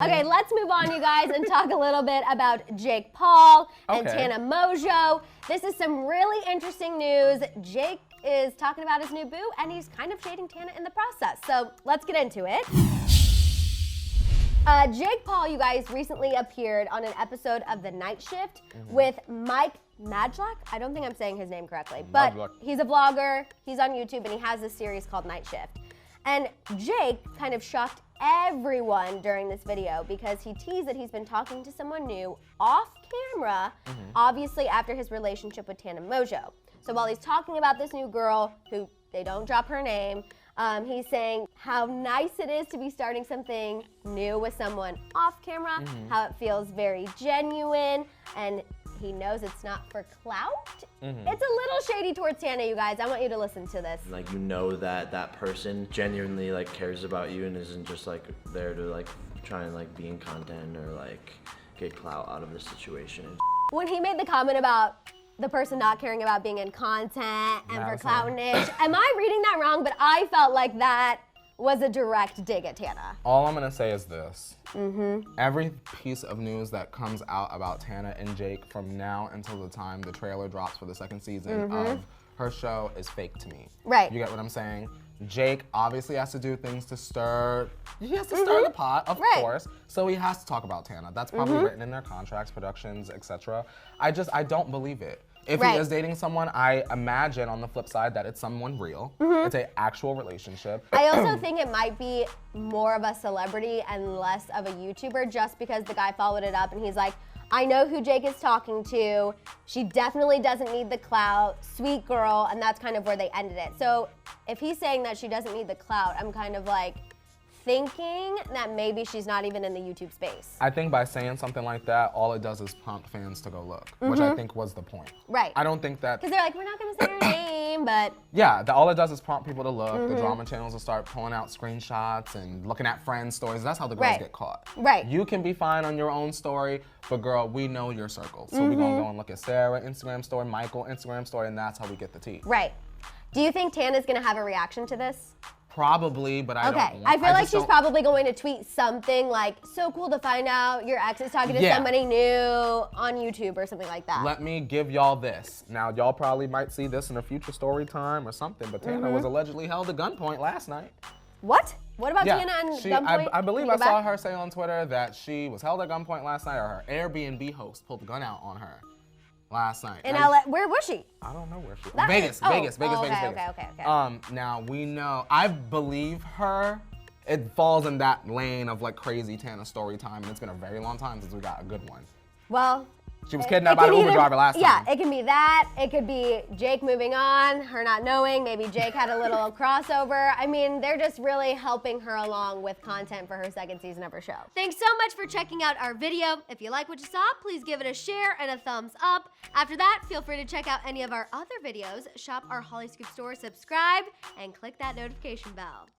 Okay, let's move on, you guys, and talk a little bit about Jake Paul and Tana Mongeau. This is some really interesting news. Jake is talking about his new boo, and he's kind of shading Tana in the process. So let's get into it. Jake Paul, you guys, recently appeared on an episode of The Night Shift with Mike Madlock. I don't think I'm saying his name correctly, but he's a vlogger, he's on YouTube, and he has this series called Night Shift. And Jake kind of shocked everyone during this video because he teased that he's been talking to someone new off camera, obviously after his relationship with Tana Mongeau. So while he's talking about this new girl, who they don't drop her name, he's saying how nice it is to be starting something new with someone off camera, how it feels very genuine, and he knows it's not for clout. It's a little shady towards Tana, you guys. I want you to listen to this. Like, you know that that person genuinely like cares about you and isn't just like there to like try and like be in content or like get clout out of the situation. When he made the comment about the person not caring about being in content and for clout and ish, am I reading that wrong? But I felt like that was a direct dig at Tana. All I'm gonna say is this. Every piece of news that comes out about Tana and Jake from now until the time the trailer drops for the second season of her show is fake to me. Right. You get what I'm saying? Jake obviously has to do things to stir, he has to stir the pot, of course, so he has to talk about Tana. That's probably written in their contracts, productions, etc. I don't believe it. If he is dating someone, I imagine on the flip side that it's someone real. It's an actual relationship. I also think it might be more of a celebrity and less of a YouTuber, just because the guy followed it up and he's like, I know who Jake is talking to. She definitely doesn't need the clout, sweet girl, and that's kind of where they ended it. So if he's saying that she doesn't need the clout, I'm kind of like thinking that maybe she's not even in the YouTube space. I think by saying something like that, all it does is prompt fans to go look, which I think was the point. Right. I don't think that... Because they're like, we're not gonna say her name, but... Yeah, all it does is prompt people to look. The drama channels will start pulling out screenshots and looking at friends' stories. That's how the girls get caught. Right. You can be fine on your own story, but girl, we know your circle. So we're gonna go and look at Sarah Instagram story, Michael Instagram story, and that's how we get the tea. Right. Do you think Tana's gonna have a reaction to this? Probably, but I don't. I feel like she's probably going to tweet something like, so cool to find out your ex is talking to somebody new on YouTube or something like that. Let me give y'all this. Now, y'all probably might see this in a future story time or something, but Tana was allegedly held at gunpoint last night. What? What about Tana and gunpoint? I believe I saw her say on Twitter that she was held at gunpoint last night, or her Airbnb host pulled the gun out on her last night. In LA, where was she? I don't know where she was. Vegas. Okay. Now we know, I believe her. It falls in that lane of like crazy Tana story time, and it's been a very long time since we got a good one. Well, she was kidnapped by an Uber driver last time. Yeah, it can be that. It could be Jake moving on, her not knowing. Maybe Jake had a little crossover. I mean, they're just really helping her along with content for her second season of her show. Thanks so much for checking out our video. If you like what you saw, please give it a share and a thumbs up. After that, feel free to check out any of our other videos, shop our Hollyscoop store, subscribe, and click that notification bell.